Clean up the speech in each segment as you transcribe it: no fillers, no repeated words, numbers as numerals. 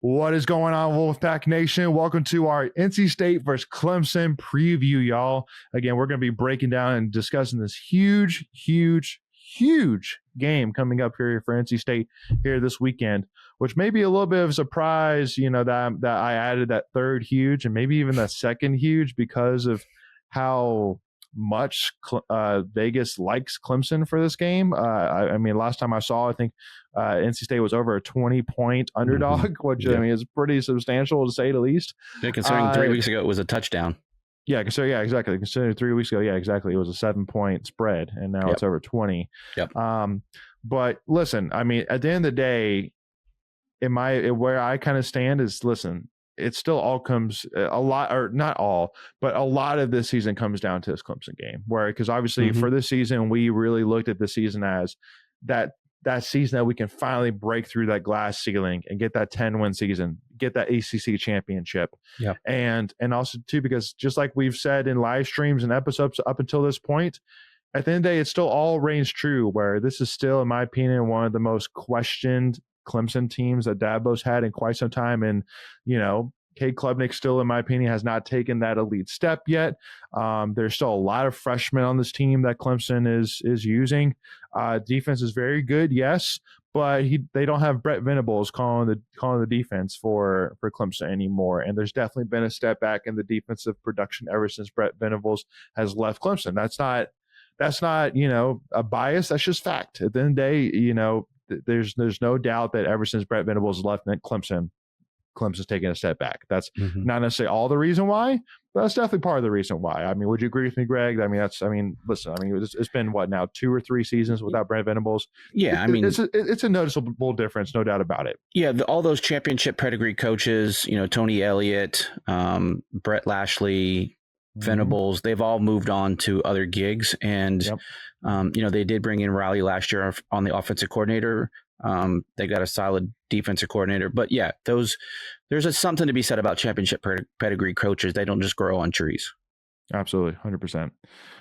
What is going on, Wolfpack Nation? Welcome to our NC State versus Clemson preview, y'all. Again, we're going to be breaking down and discussing this huge game coming up here for NC State here this weekend, which may be a little bit of a surprise, that I added that third huge and maybe even that second huge because of how much Vegas likes Clemson for this game. I mean, last time I saw, I think NC State was over a 20-point underdog, which I mean is pretty substantial to say the least. Yeah, considering 3 weeks ago it was a touchdown. Yeah, exactly. Considering 3 weeks ago, exactly. It was a 7-point spread, and now it's over 20. Yep. But listen, I mean, at the end of the day, where I kind of stand is, listen, it still all comes a lot, or not all, but a lot of this season comes down to this Clemson game, because obviously for this season, we really looked at the season as that season that we can finally break through that glass ceiling and get that 10-win season, get that ACC championship. Yeah. And also too, because just like we've said in live streams and episodes up until this point, at the end of the day, it still all reigns true, where this is still, in my opinion, one of the most questioned Clemson teams that Dabo's had in quite some time. And, Cade Klubnik still, in my opinion, has not taken that elite step yet. There's still a lot of freshmen on this team that Clemson is using. Defense is very good, yes, but they don't have Brett Venables calling the defense for Clemson anymore. And there's definitely been a step back in the defensive production ever since Brett Venables has left Clemson. That's not a bias. That's just fact. At the end of the day, there's no doubt that ever since Brett Venables left Clemson's taking a step back. That's not necessarily all the reason why, but that's definitely part of the reason why. I mean, would you agree with me, Greg? Listen, it's been what now, 2 or 3 seasons without Brent Venables? Yeah, it's a noticeable difference, no doubt about it. Yeah, all those championship pedigree coaches, Tony Elliott, Brett Lashley, Venables, they've all moved on to other gigs, and they did bring in Riley last year on the offensive coordinator. They got a solid defensive coordinator, but yeah, there's something to be said about championship pedigree coaches. They don't just grow on trees. Absolutely. 100%.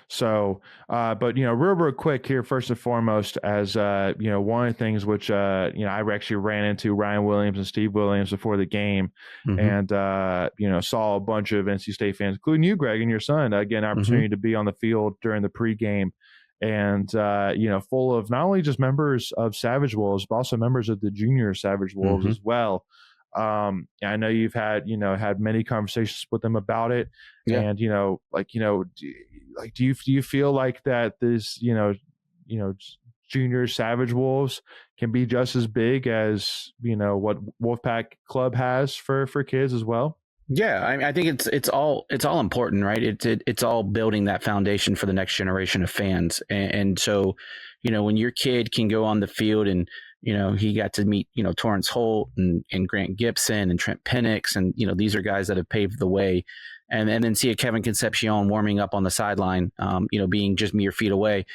So, but, real quick here, first and foremost, as, one of the things which, I actually ran into Ryan Williams and Steve Williams before the game and, saw a bunch of NC State fans, including you, Greg, and your son, get an opportunity to be on the field during the pregame. And, full of not only just members of Savage Wolves, but also members of the junior Savage Wolves as well. I know you've had many conversations with them about it. Yeah. And, do you feel like that this, junior Savage Wolves can be just as big as, what Wolfpack Club has for kids as well? Yeah, I think it's all important, right? It's all building that foundation for the next generation of fans, and so, when your kid can go on the field and he got to meet Torrance Holt and Grant Gibson and Trent Penix, and these are guys that have paved the way, and then see a Kevin Concepcion warming up on the sideline, being just mere feet away.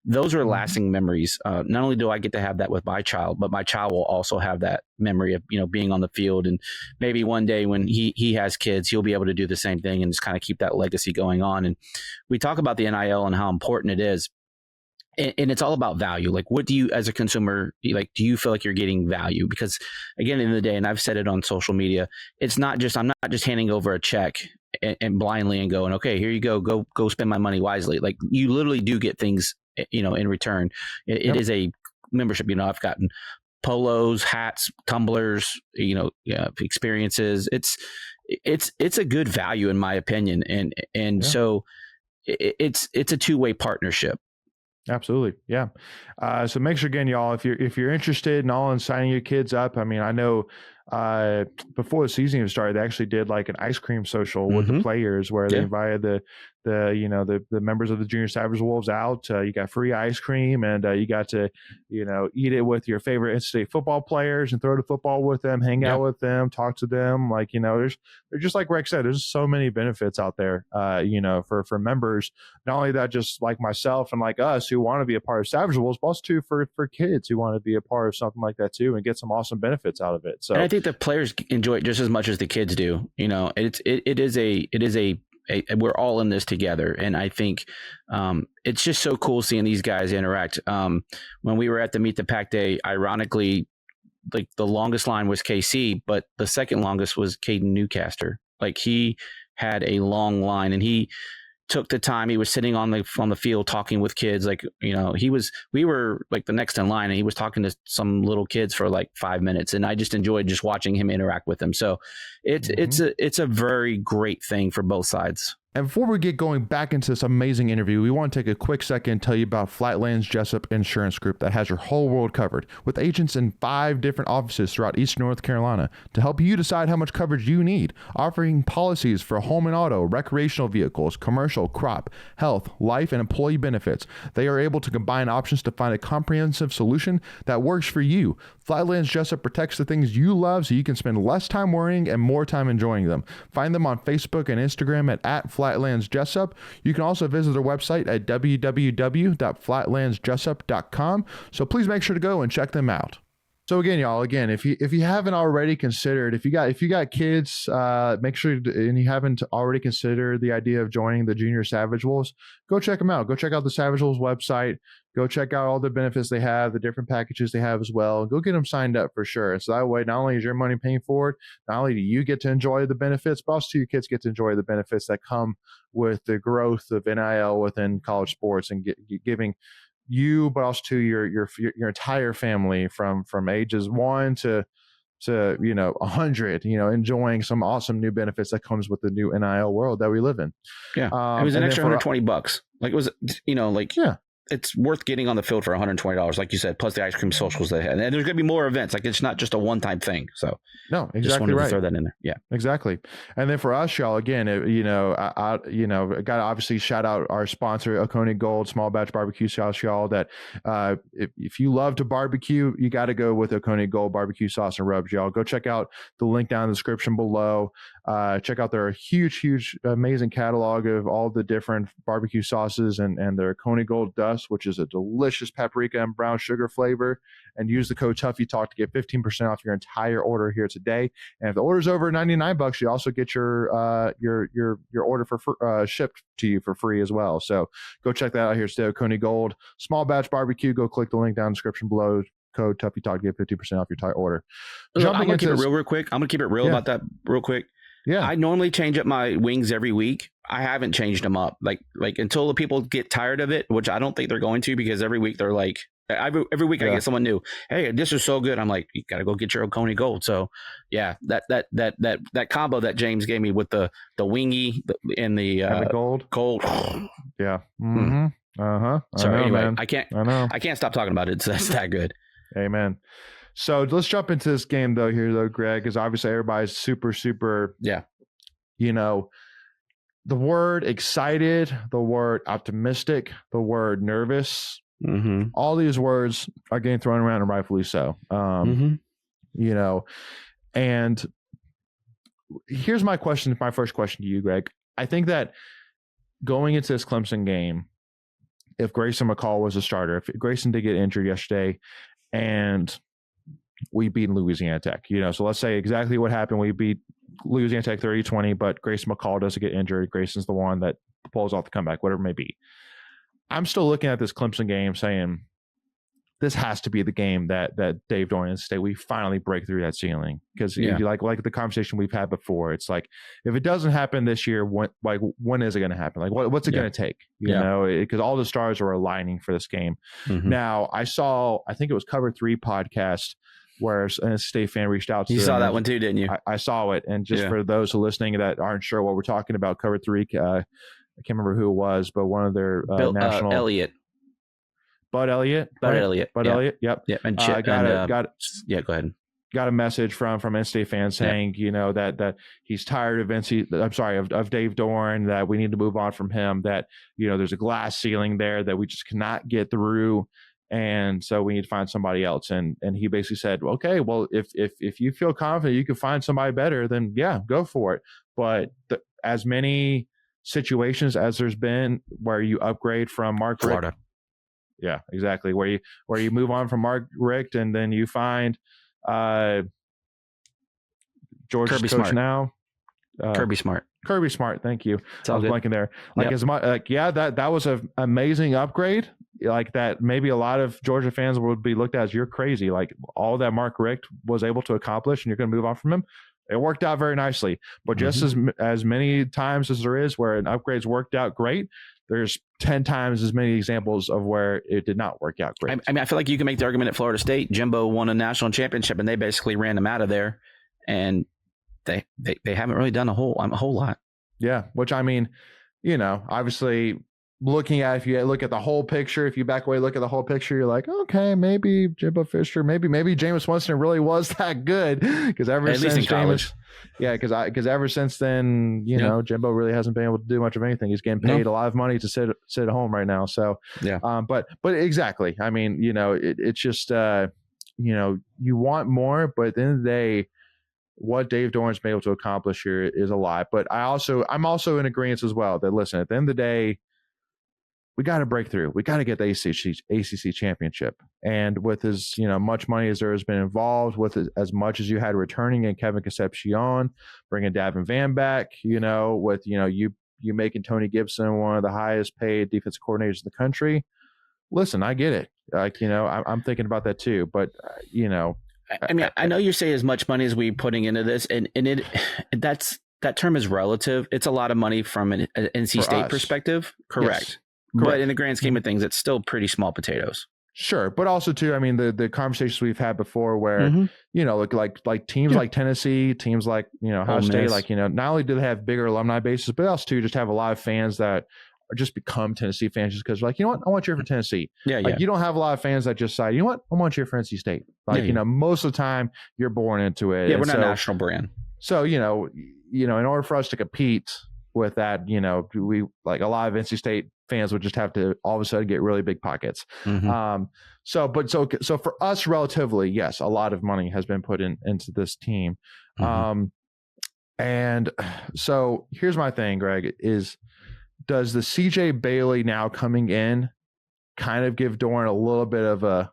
Those are lasting memories. Not only do I get to have that with my child, but my child will also have that memory of, being on the field. And maybe one day when he has kids, he'll be able to do the same thing and just kind of keep that legacy going on. And we talk about the NIL and how important it is. And it's all about value. Like, what do you, as a consumer, like, do you feel like you're getting value? Because again, in the day, and I've said it on social media, I'm not just handing over a check and blindly and going, okay, here you go spend my money wisely. Like, you literally do get things, in return. It is a membership. I've gotten polos, hats, tumblers, experiences. It's a good value in my opinion. So it's a two-way partnership. Absolutely. Yeah. So make sure again, y'all, if you're interested in signing your kids up, I mean, I know before the season even started, they actually did like an ice cream social with the players where they invited the members of the Junior Savage Wolves out. You got free ice cream and you got to, eat it with your favorite NC State football players and throw the football with them, hang out with them, talk to them. Like, there's just like Rex said, there's so many benefits out there, for members. Not only that, just like myself and like us who want to be a part of Savage Wolves, but also too for kids who want to be a part of something like that too and get some awesome benefits out of it. So, and I think the players enjoy it just as much as the kids do. It is a we're all in this together. And I think it's just so cool seeing these guys interact. When we were at the Meet the Pack Day, ironically, like the longest line was KC, but the second longest was Caden Newcaster. Like he had a long line, and he took the time. He was sitting on the field talking with kids. Like, you know, we were like the next in line, and he was talking to some little kids for like 5 minutes, and I just enjoyed just watching him interact with them. So it's a very great thing for both sides. And before we get going back into this amazing interview, we want to take a quick second and tell you about Flatlands Jessup Insurance Group that has your whole world covered, with agents in 5 different offices throughout Eastern North Carolina to help you decide how much coverage you need, offering policies for home and auto, recreational vehicles, commercial, crop, health, life, and employee benefits. They are able to combine options to find a comprehensive solution that works for you. Flatlands Jessup protects the things you love so you can spend less time worrying and more time enjoying them. Find them on Facebook and Instagram at Flatlands Jessup. You can also visit their website at www.flatlandsjessup.com. So please make sure to go and check them out. So again, y'all, if you haven't already considered, if you got kids, make sure and you haven't already considered the idea of joining the Junior Savage Wolves, go check them out. Go check out the Savage Wolves website. Go check out all the benefits they have, the different packages they have as well. Go get them signed up for sure. And so that way, not only is your money paying for it, not only do you get to enjoy the benefits, but also your kids get to enjoy the benefits that come with the growth of NIL within college sports and giving you, but also to your entire family from ages 1 to 100, enjoying some awesome new benefits that comes with the new NIL world that we live in. Yeah, it was an extra $120. Like it was, yeah. It's worth getting on the field for $120, like you said, plus the ice cream socials they had. And there's going to be more events. Like it's not just a one-time thing. So no, exactly just wanted right. to throw that in there. Yeah, exactly. And then for us, y'all, again, got to obviously shout out our sponsor, Oconee Gold Small Batch Barbecue Sauce, y'all. That if you love to barbecue, you got to go with Oconee Gold Barbecue Sauce and Rubs, y'all. Go check out the link down in the description below. Check out their huge, amazing catalog of all the different barbecue sauces and their Oconee Gold Dust, which is a delicious paprika and brown sugar flavor. And use the code Tuffy Talk to get 15% off your entire order here today. And if the order's over $99, you also get your order for shipped to you for free as well. So go check that out here today. Oconee Gold Small Batch Barbecue. Go click the link down in the description below. Code Tuffy Talk to get 50% off your entire order. I'm gonna keep it real quick. I'm gonna keep it real about that real quick. Yeah, I normally change up my wings every week. I haven't changed them up like until the people get tired of it, which I don't think they're going to, because every week they're like, every week I get someone new. Hey, this is so good. I'm like, you gotta go get your Oconee Gold. So yeah, that combo that James gave me with the wingy and the gold. Yeah. Mm-hmm. Sorry. Anyway, I can't stop talking about it. That's that good. Amen. So let's jump into this game though, Greg, because obviously everybody's super, the word excited, the word optimistic, the word nervous, all these words are getting thrown around, and rightfully so. And here's my first question to you, Greg. I think that going into this Clemson game, if Grayson McCall was a starter, if Grayson did get injured yesterday and we beat Louisiana Tech, so let's say exactly what happened. We beat Louisiana Tech 30-20, but Grayson McCall doesn't get injured. Grayson's the one that pulls off the comeback, whatever it may be. I'm still looking at this Clemson game saying this has to be the game that Dave Doeren and State, we finally break through that ceiling. Because like the conversation we've had before, it's like, if it doesn't happen this year, when is it going to happen? Like, what's it going to take? Because all the stars are aligning for this game. Now, I think it was Cover 3 podcast where a State fan reached out to you. Saw that one too, didn't you? I saw it. And just for those who are listening that aren't sure what we're talking about, Cover 3, I can't remember who it was, but one of their national Elliott. Bud Elliott. Elliott. Yep. Yeah. And Chip, go ahead. Got a message from in-state fans saying, that he's tired of of Dave Doeren, that we need to move on from him, that, there's a glass ceiling there that we just cannot get through. And so we need to find somebody else. And he basically said, okay, well, if you feel confident you can find somebody better, then yeah, go for it. But as many situations as there's been where you upgrade from Mark Florida. Richt, yeah, exactly. Where you move on from Mark Richt and then you find George's Kirby coach Smart. Now. Kirby Smart. Kirby Smart, thank you. I was blanking there. That was an amazing upgrade. like that maybe a lot of Georgia fans would be looked at as you're crazy. Like all that Mark Richt was able to accomplish and you're going to move on from him. It worked out very nicely. But just as many times as there is where an upgrade's worked out great, there's 10 times as many examples of where it did not work out great. I mean, I feel like you can make the argument at Florida State. Jimbo won a national championship, and they basically ran them out of there, and they haven't really done a whole lot. Yeah, which I mean, obviously looking at, if you look at the whole picture, if you back away, look at the whole picture, you're like, okay, maybe Jimbo Fisher, maybe Jameis Winston really was that good, because ever since Jameis, because ever since then, Jimbo really hasn't been able to do much of anything. He's getting paid a lot of money to sit at home right now. So but exactly, I mean, it's just you want more, but at the end of the day, what Dave Doeren's been able to accomplish here is a lot. But I'm also in agreement as well that, listen, at the end of the day, we got to break through. We got to get the ACC championship. And with as much money as there has been involved, with as much as you had returning in Kevin Concepcion, bringing Davin Van back, with you making Tony Gibson one of the highest paid defensive coordinators in the country. Listen, I get it. Like I'm thinking about that too. But I mean, I know you say as much money as we putting into this, and that term is relative. It's a lot of money from an NC State perspective, correct? Yes. But in the grand scheme of things, it's still pretty small potatoes. Sure, but also too, I mean, the conversations we've had before, where like teams like Tennessee, teams like Ohio State, like not only do they have bigger alumni bases, but also too just have a lot of fans that are just become Tennessee fans just because, like, I want to cheer for Tennessee. You don't have a lot of fans that just say, I want to cheer for NC State. Like most of the time you're born into it. Yeah, we're not a national brand. So in order for us to compete with that, we like a lot of NC State fans would just have to all of a sudden get really big pockets. So for us, relatively, yes, a lot of money has been put into this team. And so here's my thing, Greg, is does the CJ Bailey now coming in kind of give Doeren a little bit of a,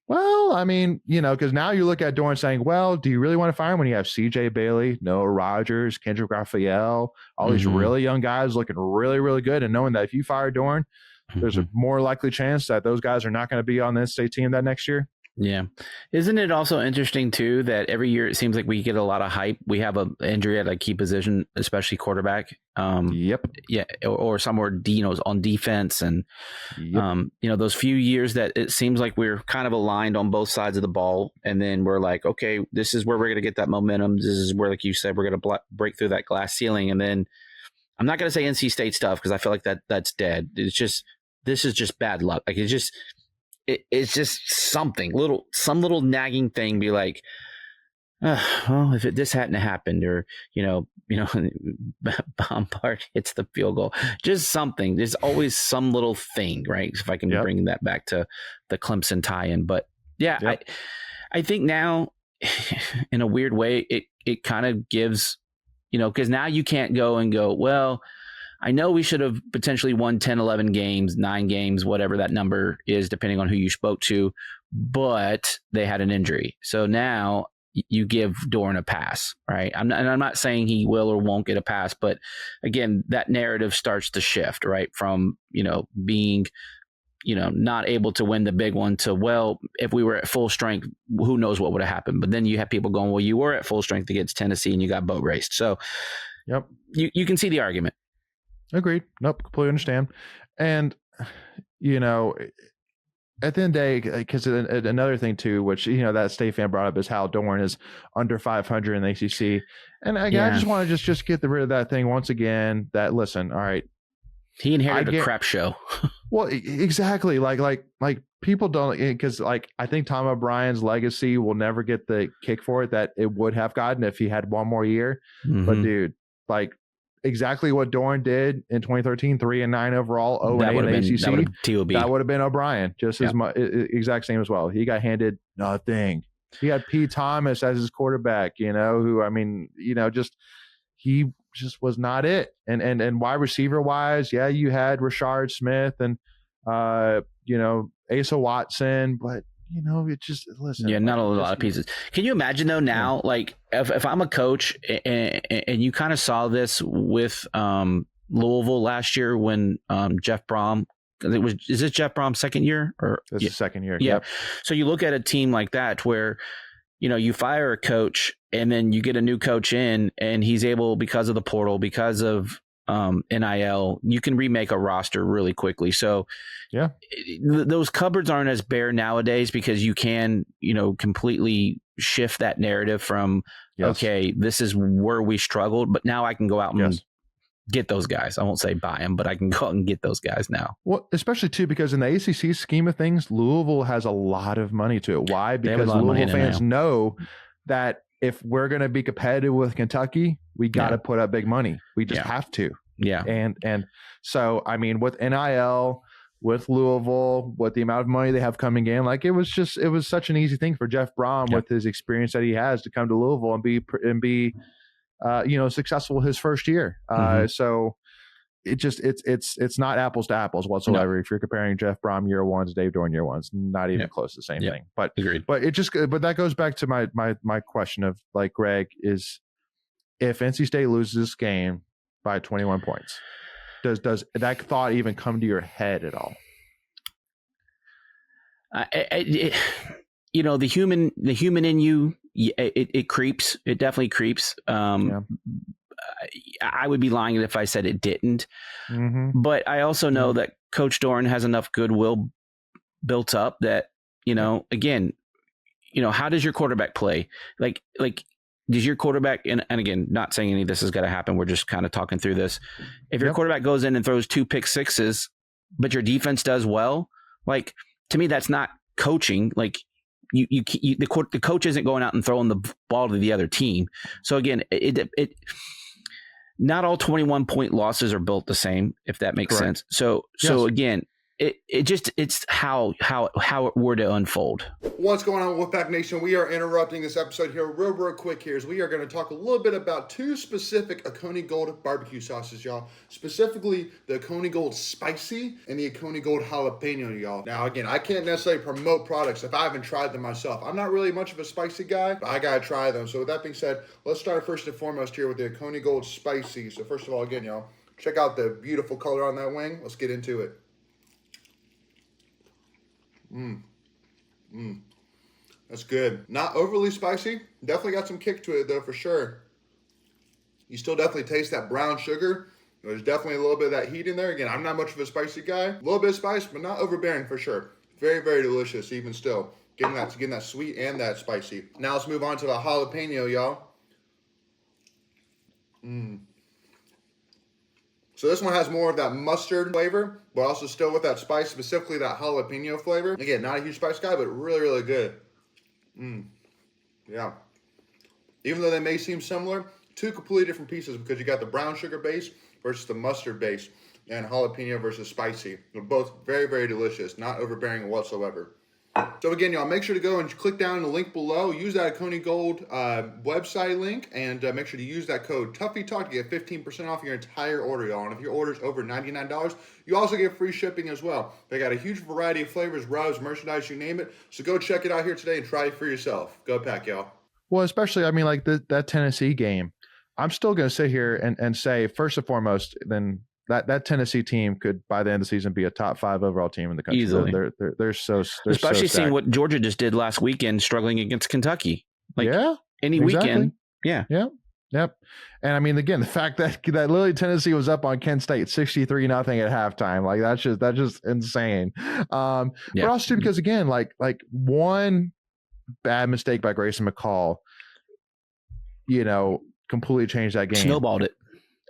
well, I mean, because now you look at Doeren saying, well, do you really want to fire him when you have CJ Bailey, Noah Rogers, Kendrick Raphael, all these really young guys looking really, really good, and knowing that if you fire Doeren, there's a more likely chance that those guys are not going to be on the state team that next year? Yeah. Isn't it also interesting, too, that every year it seems like we get a lot of hype. We have an injury at a key position, especially quarterback. Yeah. Or somewhere, on defense. And, those few years that it seems like we're kind of aligned on both sides of the ball. And then we're like, okay, this is where we're going to get that momentum. This is where, like you said, we're going to break through that glass ceiling. And then I'm not going to say NC State stuff because I feel like that's dead. It's just, this is just bad luck. Like it's just some little nagging thing. Be like, well, if this hadn't happened, or Bombard hits the field goal, just something. There's always some little thing, right? If I can bring that back to the Clemson tie-in, but I think now, in a weird way, it kind of gives, because now you can't go, well, I know we should have potentially won 10, 11 games, 9 games, whatever that number is, depending on who you spoke to, but they had an injury. So now you give Doeren a pass, right? I'm not saying he will or won't get a pass, but again, that narrative starts to shift, right? From, being, not able to win the big one to, well, if we were at full strength, who knows what would have happened. But then you have people going, well, you were at full strength against Tennessee and you got boat raced. So you can see the argument. Agreed. Nope. Completely understand. And, at the end of the day, because another thing too, which, that State fan brought up is how Doeren is under 500 in the ACC. And again, I just want to just get rid of that thing once again, that, listen, all right. He inherited a crap show. Well, exactly. Like people don't, because I think Tom O'Brien's legacy will never get the kick for it that it would have gotten if he had one more year. But dude, exactly what Doeren did in 2013, 3-9 overall, 0-8 in the ACC. That would have been O'Brien, just as much, exact same as well. He got handed nothing. He had P. Thomas as his quarterback, who, I mean, he just was not it. And wide receiver wise, you had Rashard Smith and Asa Watson, but it just, listen. Yeah, not a lot of pieces. Can you imagine though now, like if I'm a coach and you kind of saw this with Louisville last year when Jeff Brom is this Jeff Brom's second year or This is second year? Yeah. Yep. So you look at a team like that where, you fire a coach and then you get a new coach in and he's able, because of the portal, because of NIL, you can remake a roster really quickly. So yeah, those cupboards aren't as bare nowadays because you can, completely shift that narrative from, okay, this is where we struggled, but now I can go out and get those guys. I won't say buy them, but I can go out and get those guys now. Well, especially too, because in the ACC scheme of things, Louisville has a lot of money to it. Why? Because Louisville fans know that if we're going to be competitive with Kentucky, we got to put up big money. We just have to. Yeah. And so, I mean, with NIL, with Louisville, with the amount of money they have coming in, like it was such an easy thing for Jeff Brom with his experience that he has to come to Louisville and be successful his first year. So it's not apples to apples whatsoever. No. If you're comparing Jeff Brom year one to Dave Doeren year one, it's not even close to the same thing. But agreed. But that goes back to my question of, like, Greg, is if NC State loses this game by 21 points, does that thought even come to your head at all? The human in you, it creeps. It definitely creeps. I would be lying if I said it didn't. Mm-hmm. But I also know that Coach Doeren has enough goodwill built up that, again, how does your quarterback play? Like does your quarterback, and again, not saying any of this is going to happen, we're just kind of talking through this. If your quarterback goes in and throws 2 pick sixes, but your defense does well, like, to me, that's not coaching. Like, the coach isn't going out and throwing the ball to the other team. So again, it not all 21-point losses are built the same, if that makes sense. So again, it's how it were to unfold. What's going on, Wolfpack Nation? We are interrupting this episode here real quick here, as we are going to talk a little bit about 2 specific Oconee Gold barbecue sauces, y'all. Specifically, the Oconee Gold Spicy and the Oconee Gold Jalapeno, y'all. Now, again, I can't necessarily promote products if I haven't tried them myself. I'm not really much of a spicy guy, but I got to try them. So with that being said, let's start first and foremost here with the Oconee Gold Spicy. So first of all, again, y'all, check out the beautiful color on that wing. Let's get into it. That's good. Not overly spicy. Definitely got some kick to it, though, for sure. You still definitely taste that brown sugar. There's definitely a little bit of that heat in there. Again, I'm not much of a spicy guy. A little bit of spice, but not overbearing for sure. Very, very delicious, even still. Getting that sweet and that spicy. Now let's move on to the jalapeno, y'all. So this one has more of that mustard flavor, but also still with that spice, specifically that jalapeno flavor. Again, not a huge spice guy, but really, really good. Yeah. Even though they may seem similar, 2 completely different pieces, because you got the brown sugar base versus the mustard base, and jalapeno versus spicy. They're both very, very delicious, not overbearing whatsoever. So again, y'all, make sure to go and click down the link below. Use that Oconee Gold website link, and make sure to use that code Tuffy Talk to get 15% off your entire order, y'all. And if your order is over $99, you also get free shipping as well. They got a huge variety of flavors, rubs, merchandise, you name it. So go check it out here today and try it for yourself. Go Pack, y'all. Well, especially, I mean, like that Tennessee game, I'm still going to sit here and say, first and foremost, then that Tennessee team could, by the end of the season, be a top 5 overall team in the country. Easily. They're especially seeing what Georgia just did last weekend, struggling against Kentucky. Like, any weekend. Yeah. Yep. And I mean, again, the fact that literally Tennessee was up on Kent State 63-0 at halftime, like that's just insane. But also too, because again, like one bad mistake by Grayson McCall, completely changed that game. Snowballed it.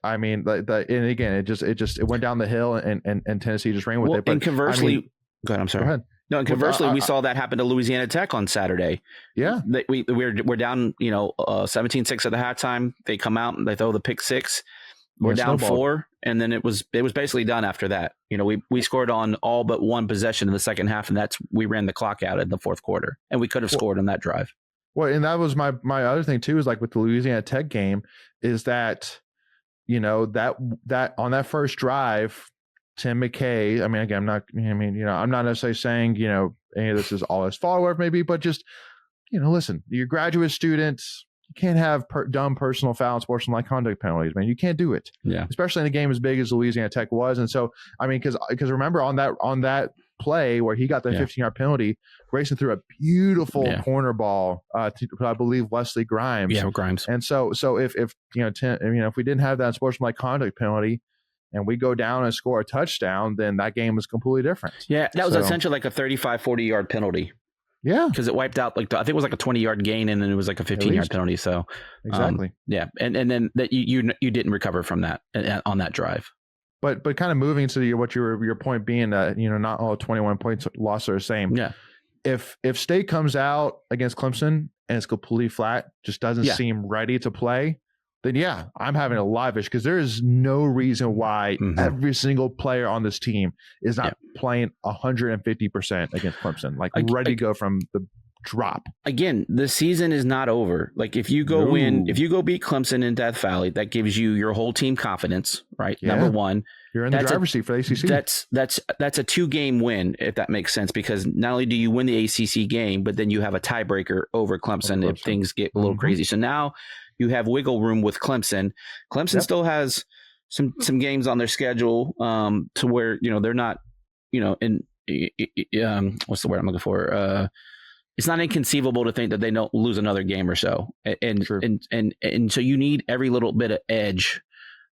I mean, and again, it went down the hill, and Tennessee just ran with it. But and conversely, go ahead. I'm sorry. Go ahead. No, and conversely, we saw that happen to Louisiana Tech on Saturday. Yeah, we're down, 17-6 at the halftime. They come out and they throw the pick 6. We're down 4, and then it was basically done after that. We scored on all but one possession in the second half, and we ran the clock out in the fourth quarter, and we could have scored on that drive. Well, and that was my other thing too, is like with the Louisiana Tech game, is that that on that first drive, Tim McKay, I mean, again, I'm not necessarily saying, any of this is all his fault or whatever it may be, but just, listen, you're graduate students, You can't have dumb personal foul and sportsmanlike conduct penalties, man. You can't do it. Yeah. Especially in a game as big as Louisiana Tech was. And so, I mean, because remember on that play where he got the 15-yard penalty, Grayson threw a beautiful corner ball to, I believe, Wesley Grimes. Yeah, Grimes. And so if if we didn't have that sportsmanlike conduct penalty, and we go down and score a touchdown, then that game was completely different. Yeah, that was essentially like a 35, 40-yard penalty. Yeah. Because it wiped out, like, I think it was like a 20-yard gain, and then it was like a 15-yard penalty. So exactly. Yeah. And then that you didn't recover from that on that drive. But kind of moving to your point being that, not all 21 points lost are the same. Yeah. If State comes out against Clemson and it's completely flat, just doesn't seem ready to play, then I'm having a live issue, because there is no reason why every single player on this team is not playing 150% against Clemson, like ready to go from the drop. Again, the season is not over. Like if you go beat Clemson in Death Valley, that gives you your whole team confidence, right? Yeah. Number one, you're in the driver's seat for the ACC. That's a 2-game win, if that makes sense, because not only do you win the ACC game, but then you have a tiebreaker over Clemson if things get a little crazy. So now you have wiggle room with Clemson. Clemson still has some games on their schedule to where they're not in what's the word I'm looking for? It's not inconceivable to think that they don't lose another game or so, and so you need every little bit of edge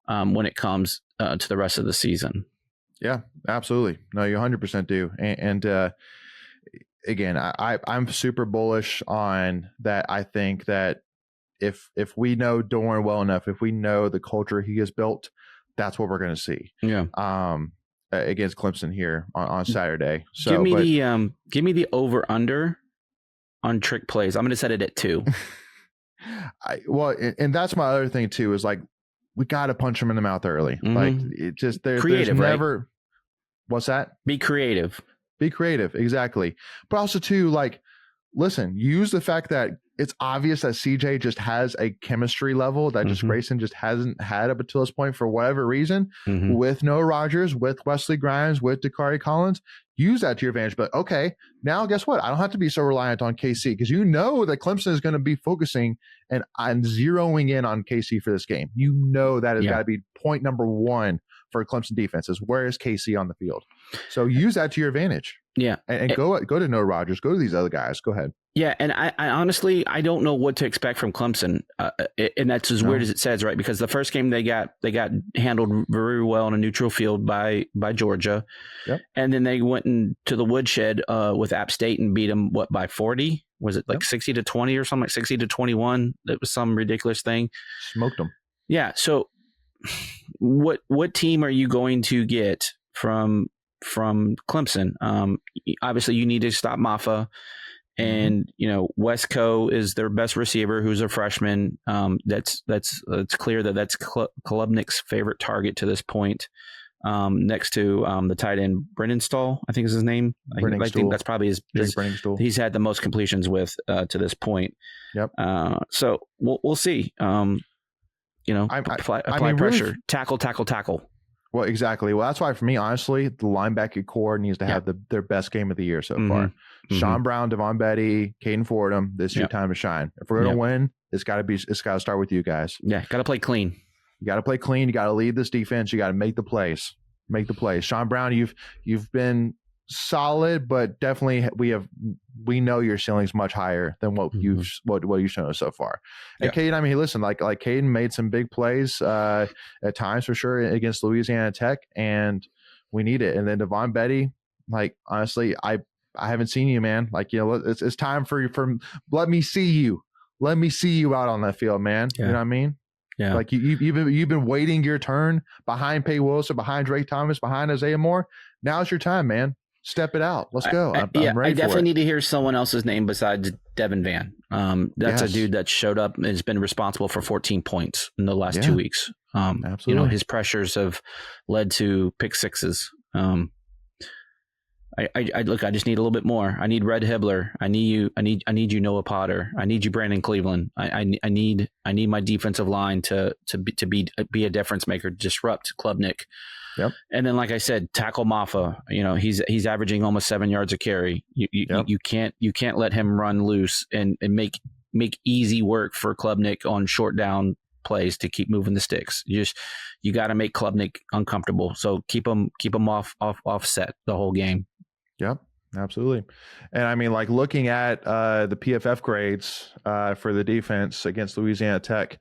when it comes to the rest of the season. Yeah, absolutely. No, you 100% do. And again, I'm super bullish on that. I think that if we know Doran well enough, if we know the culture he has built, that's what we're going to see. Yeah. Against Clemson here on Saturday. So give me the over under on trick plays. I'm going to set it at 2. And that's my other thing too, is like, we got to punch him in the mouth early. Like it just, there's never, right? What's that? Be creative. Exactly. But also too, like, listen, use the fact that it's obvious that CJ just has a chemistry level that just Grayson just hasn't had up until this point for whatever reason, with Noah Rogers, with Wesley Grimes, with Dakari Collins. Use that to your advantage. But okay, now guess what? I don't have to be so reliant on KC, because that Clemson is going to be focusing and zeroing in on KC for this game. That has got to be point number 1 for Clemson defense is, where is KC on the field? So use that to your advantage. Yeah. And go to Noah Rogers, go to these other guys. Go ahead. Yeah, and I honestly, I don't know what to expect from Clemson, and that's as weird as it says, right? Because the first game they got handled very well on a neutral field by Georgia, and then they went into the woodshed with App State and beat them by 40? Was it like 60-20 or something, like 60-21? That was some ridiculous thing. Smoked them. Yeah. So, what team are you going to get from Clemson? Obviously, you need to stop Maffa. And Wesco is their best receiver, who's a freshman. That's clear that's Klubnik's favorite target to this point. Next to the tight end Brennan Stahl, I think is his name. I think that's probably his he's had the most completions with to this point. Yep. So we'll see. Apply pressure, really, tackle. Well, exactly. Well, that's why for me, honestly, the linebacker core needs to have their best game of the year so far. Sean Brown, Devon Betty, Caden Fordham. This is your time to shine. If we're going to win, it's got to start with you guys. Yeah, got to play clean. You got to play clean. You got to lead this defense. You got to make the plays. Sean Brown, you've been solid, but definitely we know your ceiling's much higher than what you've shown us so far. And Caden, I mean, listen, like Caden made some big plays at times for sure against Louisiana Tech, and we need it. And then Devon Betty, like, honestly, I haven't seen you, man. Like, it's time for let me see you out on that field, man. You know what I mean? Yeah. Like you've been waiting your turn behind Pay Wilson, behind Drake Thomas, behind Isaiah Moore. Now's your time, man. Step it out. Let's go. I'm ready I definitely need to hear someone else's name besides Devin Van. That's a dude that showed up and has been responsible for 14 points in the last 2 weeks. Absolutely. His pressures have led to pick sixes. I just need a little bit more. I need Red Hibbler. I need you, Noah Potter. I need you, Brandon Cleveland. I need my defensive line to be a difference maker, disrupt Klubnik. Yep. And then, like I said, tackle Maffa. He's averaging almost 7 yards a carry. You can't let him run loose and make make easy work for Klubnik on short down plays to keep moving the sticks. You got to make Klubnik uncomfortable. So keep him offset the whole game. Yep, absolutely. And I mean, like looking at the PFF grades for the defense against Louisiana Tech,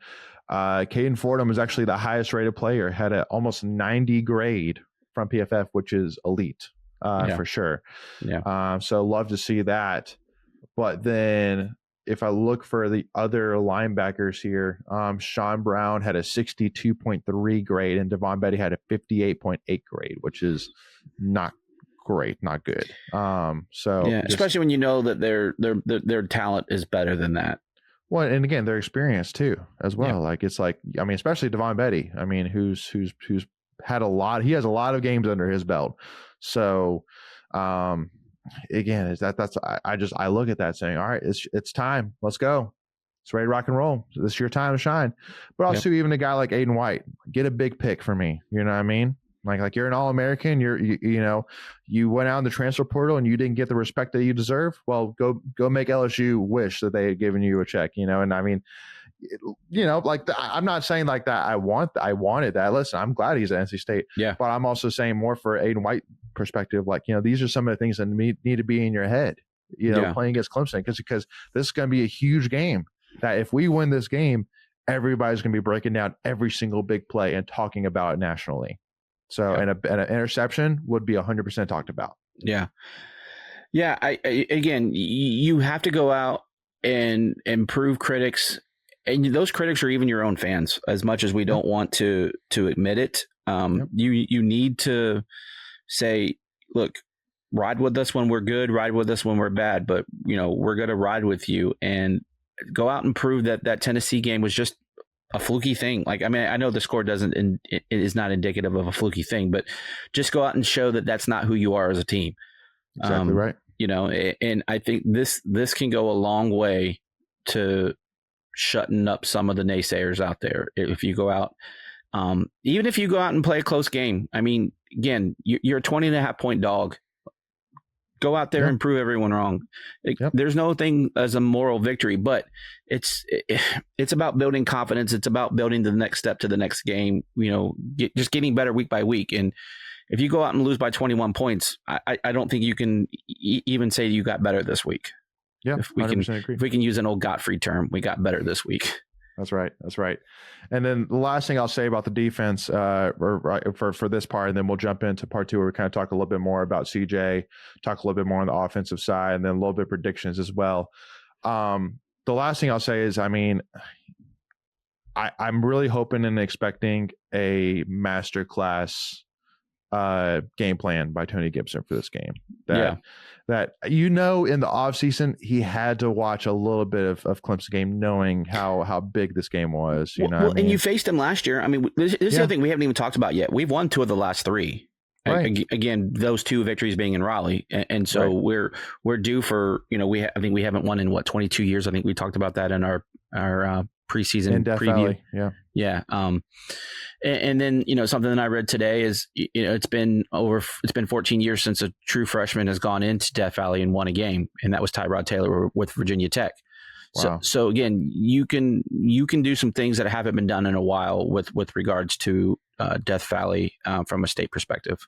Caden Fordham was actually the highest rated player, had an almost 90 grade from PFF, which is elite for sure. Yeah. So love to see that. But then if I look for the other linebackers here, Sean Brown had a 62.3 grade and Devon Betty had a 58.8 grade, which is not great, not good. So yeah, especially when you know that their talent is better than that. Well, and again, their experience too, as well. Yeah. Like it's like, I mean, especially Devon Betty. I mean, who's had a lot. He has a lot of games under his belt. So, again, I look at that saying, all right, it's time. Let's go. It's ready to rock and roll. This is your time to shine. But also, even a guy like Aiden White, get a big pick for me. You know what I mean? Like you're an All-American. You went out in the transfer portal and you didn't get the respect that you deserve. Well, go make LSU wish that they had given you a check. And I mean, I'm not saying like that. I wanted that. Listen, I'm glad he's at NC State. Yeah. But I'm also saying more for Aiden White perspective. Like, these are some of the things that need to be in your head, playing against Clemson, because this is going to be a huge game that if we win this game, everybody's going to be breaking down every single big play and talking about it nationally. So, and an interception would be 100% talked about. Yeah. Yeah. Again, you have to go out and improve critics. And those critics are even your own fans, as much as we don't want to admit it. You need to say, look, ride with us when we're good, ride with us when we're bad, but we're going to ride with you, and go out and prove that Tennessee game was just a fluky thing. Like, I mean, I know the score it is not indicative of a fluky thing, but just go out and show that that's not who you are as a team. Exactly right. And I think this can go a long way to shutting up some of the naysayers out there. If you go out, even if you go out and play a close game, I mean, again, you're a 20.5 point dog. Go out there and prove everyone wrong. There's no thing as a moral victory, but it's about building confidence. It's about building the next step to the next game, just getting better week by week. And if you go out and lose by 21 points, I don't think you can even say you got better this week. Yeah, if we can use an old Gottfried term, we got better this week. That's right. And then the last thing I'll say about the defense for this part, and then we'll jump into part two where we kind of talk a little bit more about CJ, talk a little bit more on the offensive side, and then a little bit of predictions as well. The last thing I'll say is, I mean, I'm really hoping and expecting a masterclass game plan by Tony Gibson for this game. That in the offseason he had to watch a little bit of Clemson game, knowing how big this game was. And you faced him last year. I mean, this is the other thing we haven't even talked about yet. We've won 2 of the last 3. Right. Again, those 2 victories being in Raleigh, and so we're due for I think we haven't won in 22 years. I think we talked about that in our preseason in Death preview. Valley. Yeah. And then, something that I read today is, it's been 14 years since a true freshman has gone into Death Valley and won a game. And that was Tyrod Taylor with Virginia Tech. Wow. So again, you can do some things that haven't been done in a while with regards to Death Valley from a state perspective.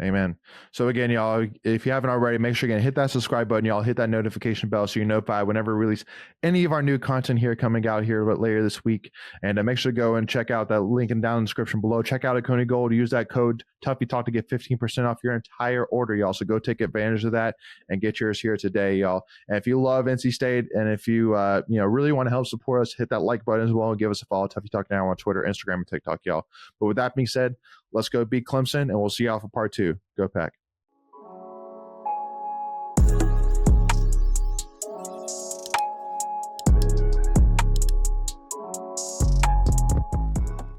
Amen. So again, y'all, if you haven't already, make sure you hit that subscribe button. Y'all hit that notification bell so you're notified whenever we release any of our new content here coming out here later this week. And make sure to go and check out that link down in the description below. Check out Coney Gold. Use that code Tuffy Talk to get 15% off your entire order, y'all. So go take advantage of that and get yours here today, y'all. And if you love NC State and if you really want to help support us, hit that like button as well and give us a follow. Tuffy Talk Now on Twitter, Instagram, and TikTok, y'all. But with that being said, let's go beat Clemson, and we'll see y'all for part 2. Go Pack.